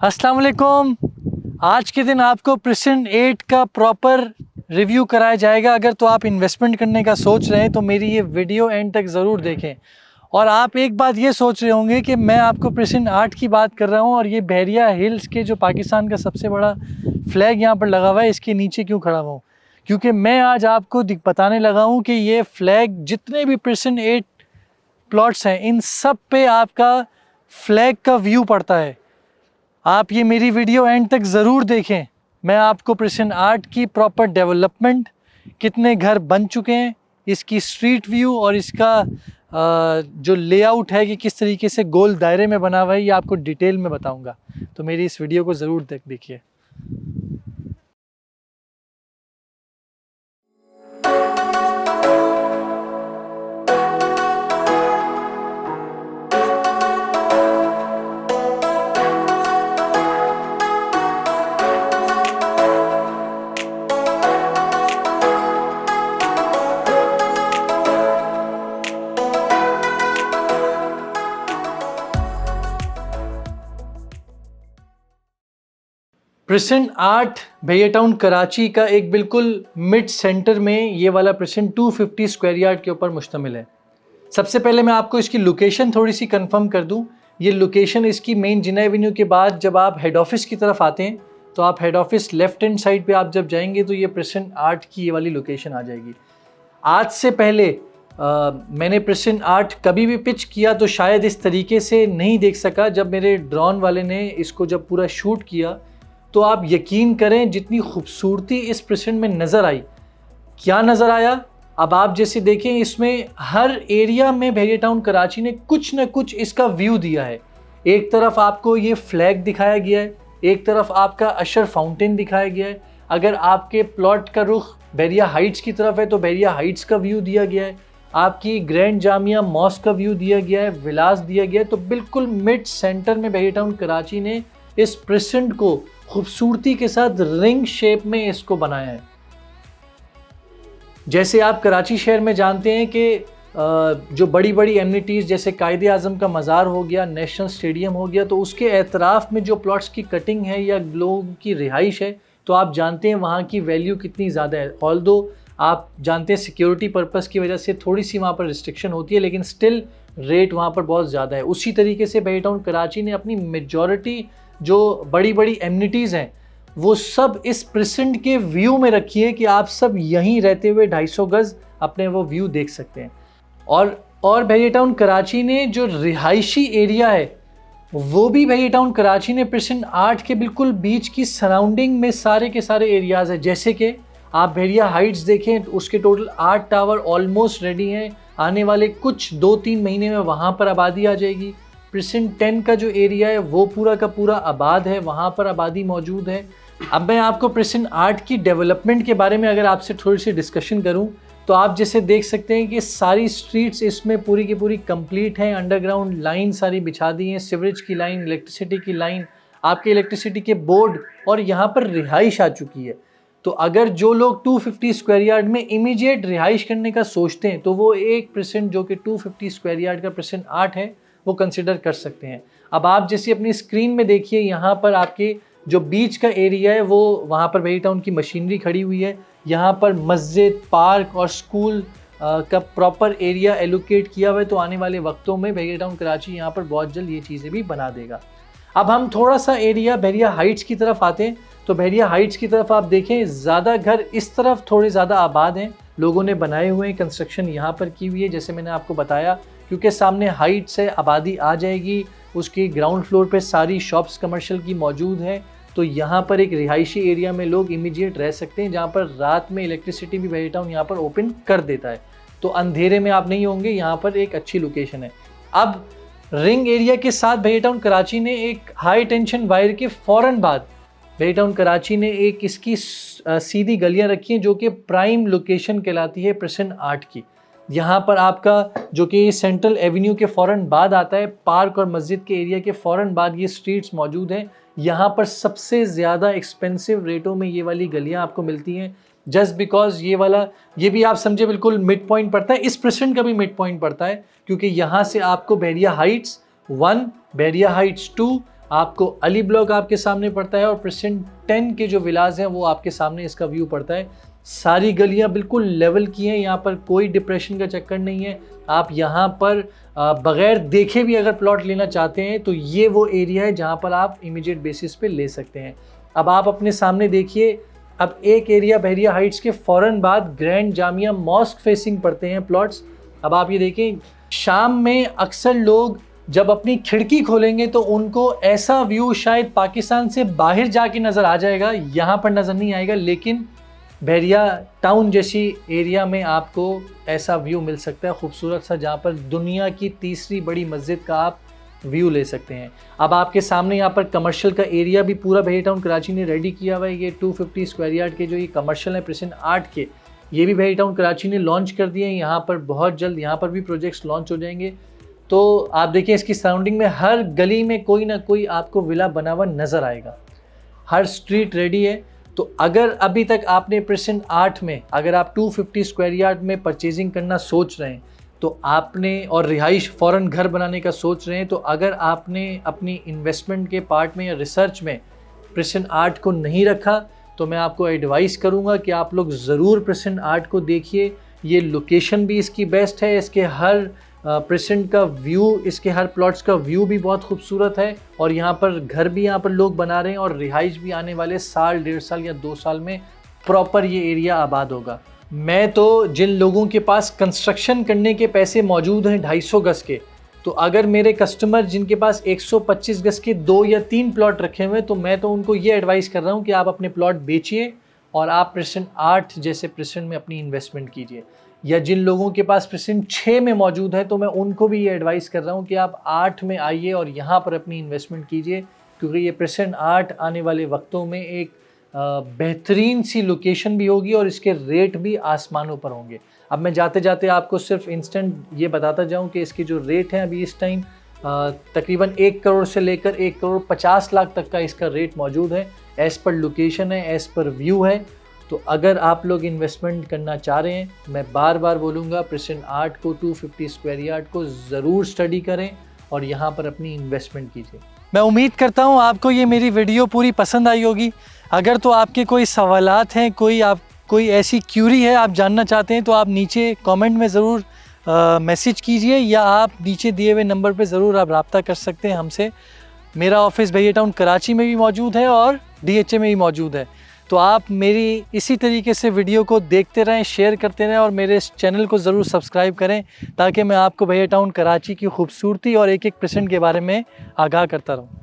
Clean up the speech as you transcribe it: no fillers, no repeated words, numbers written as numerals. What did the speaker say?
अस्सलाम वालेकुम। आज के दिन आपको प्रिसन 8 का प्रॉपर रिव्यू कराया जाएगा। अगर तो आप इन्वेस्टमेंट करने का सोच रहे हैं तो मेरी ये वीडियो एंड तक ज़रूर देखें। और आप एक बात ये सोच रहे होंगे कि मैं आपको प्रिसन 8 की बात कर रहा हूँ और ये बहरिया हिल्स के जो पाकिस्तान का सबसे बड़ा फ्लैग यहाँ पर लगा हुआ है, इसके नीचे क्यों खड़ा हुआ हूँ? क्योंकि मैं आज आपको बताने लगा हूँ कि ये फ्लैग जितने भी प्रिसन 8 प्लॉट्स हैं इन सब पे आपका फ्लैग का व्यू पड़ता है। आप ये मेरी वीडियो एंड तक ज़रूर देखें। मैं आपको प्रिसन 8 की प्रॉपर डेवलपमेंट, कितने घर बन चुके हैं, इसकी स्ट्रीट व्यू और इसका जो लेआउट है कि किस तरीके से गोल दायरे में बना हुआ है, ये आपको डिटेल में बताऊंगा। तो मेरी इस वीडियो को ज़रूर देखिए। प्रिसन 8 भैया टाउन कराची का एक बिल्कुल मिड सेंटर में ये वाला प्रिसन 250 स्क्वायर यार्ड के ऊपर मुश्तमिल है। सबसे पहले मैं आपको इसकी लोकेशन थोड़ी सी कंफर्म कर दूं। ये लोकेशन इसकी मेन जिना एवेन्यू के बाद जब आप हेड ऑफिस की तरफ आते हैं तो आप head office left hand side पे आप जब जाएंगे तो ये प्रिसन 8 की ये वाली लोकेशन आ जाएगी। आज से पहले मैंने प्रिसन 8 कभी भी पिच किया तो शायद इस तरीके से नहीं देख सका। जब मेरे ड्रोन वाले ने इसको जब पूरा शूट किया तो आप यकीन करें जितनी खूबसूरती इस प्रिसन में नज़र आई। क्या नज़र आया? अब आप जैसे देखें, इसमें हर एरिया में बहरिया टाउन कराची ने कुछ न कुछ इसका व्यू दिया है। एक तरफ आपको ये फ्लैग दिखाया गया है, एक तरफ आपका अशर फाउंटेन दिखाया गया है। अगर आपके प्लॉट का रुख बहरिया हाइट्स की तरफ है तो बहरिया हाइट्स का व्यू दिया गया है। आपकी ग्रैंड जामिया मॉस्क का व्यू दिया गया है, विलास दिया गया है। तो बिल्कुल मिड सेंटर में बहरिया टाउन कराची ने इस प्रिसन को खूबसूरती के साथ रिंग शेप में इसको बनाया है। जैसे आप कराची शहर में जानते हैं कि जो बड़ी बड़ी एमिनिटीज़ जैसे कायदे आज़म का मज़ार हो गया, नेशनल स्टेडियम हो गया, तो उसके एतराफ़ में जो प्लॉट्स की कटिंग है या लोगों की रिहाइश है, तो आप जानते हैं वहाँ की वैल्यू कितनी ज़्यादा है। ऑल्दो आप जानते हैं सिक्योरिटी पर्पज़ की वजह से थोड़ी सी वहाँ पर रिस्ट्रिक्शन होती है, लेकिन स्टिल रेट वहाँ पर बहुत ज़्यादा है। उसी तरीके से बहरिया टाउन कराची ने अपनी मेजॉरिटी जो बड़ी बड़ी एमिनिटीज़ हैं वो सब इस प्रिसन के व्यू में रखी है कि आप सब यहीं रहते हुए 250 गज़ अपने वो व्यू देख सकते हैं। और बहरिया टाउन कराची ने जो रिहायशी एरिया है वो भी बहरिया टाउन कराची ने प्रिसन 8 के बिल्कुल बीच की सराउंडिंग में सारे के सारे एरियाज़ हैं। जैसे कि आप बहरिया हाइट्स देखें, उसके टोटल 8 टावर ऑलमोस्ट रेडी हैं। आने वाले कुछ 2-3 महीने में वहाँ पर आबादी आ जाएगी। प्रिसन 10 का जो एरिया है वो पूरा का पूरा आबाद है, वहाँ पर आबादी मौजूद है। अब मैं आपको प्रिसन 8 की डेवलपमेंट के बारे में अगर आपसे थोड़ी सी डिस्कशन करूं तो आप जैसे देख सकते हैं कि सारी स्ट्रीट्स इसमें पूरी की पूरी कंप्लीट हैं। अंडरग्राउंड लाइन सारी बिछा दी हैं, सीवरेज की लाइन, इलेक्ट्रिसिटी की लाइन, आपके इलेक्ट्रिसिटी के बोर्ड, और यहाँ पर रिहाइश आ चुकी है। तो अगर जो लोग 250 स्क्वायर यार्ड में इमीडिएट रिहाइश करने का सोचते हैं तो वो एक प्रिसन जो कि 250 स्क्वायर यार्ड का प्रिसन 8 है वो कंसिडर कर सकते हैं। अब आप जैसे अपनी स्क्रीन में देखिए, यहाँ पर आपके जो बीच का एरिया है वो वहाँ पर बहरिया टाउन की मशीनरी खड़ी हुई है। यहाँ पर मस्जिद, पार्क और स्कूल का प्रॉपर एरिया एलोकेट किया हुआ है। तो आने वाले वक्तों में बहरिया टाउन कराची यहाँ पर बहुत जल्द ये चीज़ें भी बना देगा। अब हम थोड़ा सा एरिया बहरिया हाइट्स की तरफ आते हैं। तो बहरिया हाइट्स की तरफ आप देखें, ज़्यादा घर इस तरफ थोड़े ज़्यादा आबाद हैं, लोगों ने बनाए हुए हैं, कंस्ट्रक्शन यहाँ पर की हुई है जैसे मैंने आपको बताया। क्योंकि सामने हाइट से आबादी आ जाएगी, उसकी ग्राउंड फ्लोर पे सारी शॉप्स कमर्शियल की मौजूद हैं। तो यहाँ पर एक रिहायशी एरिया में लोग इमीडिएट रह सकते हैं, जहाँ पर रात में इलेक्ट्रिसिटी भी बहरिया टाउन यहाँ पर ओपन कर देता है। तो अंधेरे में आप नहीं होंगे, यहाँ पर एक अच्छी लोकेशन है। अब रिंग एरिया के साथ बहरिया टाउन कराची ने एक हाई टेंशन वायर के फ़ौरन बाद बहरिया टाउन कराची ने एक इसकी सीधी गलियाँ रखी हैं जो कि प्राइम लोकेशन कहलाती है प्रिसन 8 की। यहाँ पर आपका जो कि सेंट्रल एवेन्यू के फ़ौरन बाद आता है, पार्क और मस्जिद के एरिया के फ़ौरन बाद ये स्ट्रीट्स मौजूद हैं। यहाँ पर सबसे ज़्यादा एक्सपेंसिव रेटों में ये वाली गलियाँ आपको मिलती हैं, जस्ट बिकॉज ये भी आप समझे बिल्कुल मिड पॉइंट पड़ता है। इस प्रिसन का भी मिड पॉइंट पड़ता है क्योंकि यहाँ से आपको बहरिया हाइट्स 1, बहरिया हाइट्स 2 आपको अली ब्लॉक आपके सामने पड़ता है और प्रेसिडेंट 10 के जो विलाज हैं वो आपके सामने इसका व्यू पड़ता है। सारी गलियां बिल्कुल लेवल की हैं, यहाँ पर कोई डिप्रेशन का चक्कर नहीं है। आप यहाँ पर बगैर देखे भी अगर प्लॉट लेना चाहते हैं तो ये वो एरिया है जहाँ पर आप इमीडिएट बेसिस पे ले सकते हैं। अब आप अपने सामने देखिए, अब एक एरिया बहरिया हाइट्स के फ़ौरन बाद ग्रैंड जामिया मॉस्क फेसिंग पड़ते हैं प्लॉट्स। अब आप ये देखें, शाम में अक्सर लोग जब अपनी खिड़की खोलेंगे तो उनको ऐसा व्यू शायद पाकिस्तान से बाहर जाके नज़र आ जाएगा, यहाँ पर नज़र नहीं आएगा, लेकिन बहरिया टाउन जैसी एरिया में आपको ऐसा व्यू मिल सकता है खूबसूरत सा, जहाँ पर दुनिया की तीसरी बड़ी मस्जिद का आप व्यू ले सकते हैं। अब आपके सामने यहाँ पर कमर्शियल का एरिया भी पूरा बहरिया टाउन कराची ने रेडी किया हुआ है। ये 250 स्क्वायर यार्ड के जो ये कमर्शियल है प्रेसिडेंट 8 के, ये भी बहरिया टाउन कराची ने लॉन्च कर दिए हैं। यहाँ पर बहुत जल्द यहाँ पर भी प्रोजेक्ट्स लॉन्च हो जाएंगे। तो आप देखिए इसकी सराउंडिंग में हर गली में कोई ना कोई आपको विला बना हुआ नज़र आएगा, हर स्ट्रीट रेडी है। तो अगर अभी तक आपने प्रेसिडेंट 8 में अगर आप 250 स्क्वायर यार्ड में परचेजिंग करना सोच रहे हैं तो आपने, और रिहाइश फ़ौरन घर बनाने का सोच रहे हैं, तो अगर आपने अपनी इन्वेस्टमेंट के पार्ट में या रिसर्च में प्रेसिडेंट 8 को नहीं रखा तो मैं आपको एडवाइस करूंगा कि आप लोग ज़रूर प्रेसिडेंट 8 को देखिए। ये लोकेशन भी इसकी बेस्ट है, इसके हर प्रेसिडेंट का व्यू, इसके हर प्लॉट्स का व्यू भी बहुत खूबसूरत है, और यहाँ पर घर भी यहाँ पर लोग बना रहे हैं और रिहाइश भी आने वाले साल, 1.5 साल या 2 साल में प्रॉपर ये एरिया आबाद होगा। मैं तो जिन लोगों के पास कंस्ट्रक्शन करने के पैसे मौजूद हैं 250 गज के, तो अगर मेरे कस्टमर जिनके पास 125 गज के 2 या 3 प्लॉट रखे हुए हैं तो मैं तो उनको ये एडवाइस कर रहा हूँ कि आप अपने प्लॉट बेचिए और आप प्रेसिडेंट 8 जैसे प्रेसिडेंट में अपनी इन्वेस्टमेंट कीजिए। या जिन लोगों के पास प्रेसिडेंट 6 में मौजूद है तो मैं उनको भी ये एडवाइस कर रहा हूँ कि आप 8 में आइए और यहाँ पर अपनी इन्वेस्टमेंट कीजिए, क्योंकि ये प्रेसिडेंट 8 आने वाले वक्तों में एक बेहतरीन सी लोकेशन भी होगी और इसके रेट भी आसमानों पर होंगे। अब मैं जाते जाते आपको सिर्फ इंस्टेंट ये बताता जाऊं कि इसके जो रेट हैं अभी इस टाइम तकरीबन 1 करोड़ से लेकर 1 करोड़ 50 लाख तक का इसका रेट मौजूद है। एज़ पर लोकेशन है, एज़ पर व्यू है। तो अगर आप लोग इन्वेस्टमेंट करना चाह रहे हैं, मैं बार बार बोलूँगा प्रेसिडेंट 8 को 250 स्क्वायर यार्ड को ज़रूर स्टडी करें और यहाँ पर अपनी इन्वेस्टमेंट कीजिए। मैं उम्मीद करता हूँ आपको ये मेरी वीडियो पूरी पसंद आई होगी। अगर तो आपके कोई सवालात हैं, कोई ऐसी क्यूरी है आप जानना चाहते हैं तो आप नीचे कमेंट में ज़रूर मैसेज कीजिए, या आप नीचे दिए हुए नंबर पे ज़रूर आप रब्ता कर सकते हैं हमसे। मेरा ऑफिस बहरिया टाउन कराची में भी मौजूद है और DHA में भी मौजूद है। तो आप मेरी इसी तरीके से वीडियो को देखते रहें, शेयर करते रहें और मेरे इस चैनल को ज़रूर सब्सक्राइब करें, ताकि मैं आपको बहरिया टाउन कराची की खूबसूरती और एक एक प्रेसिडेंट के बारे में आगाह करता रहूँ।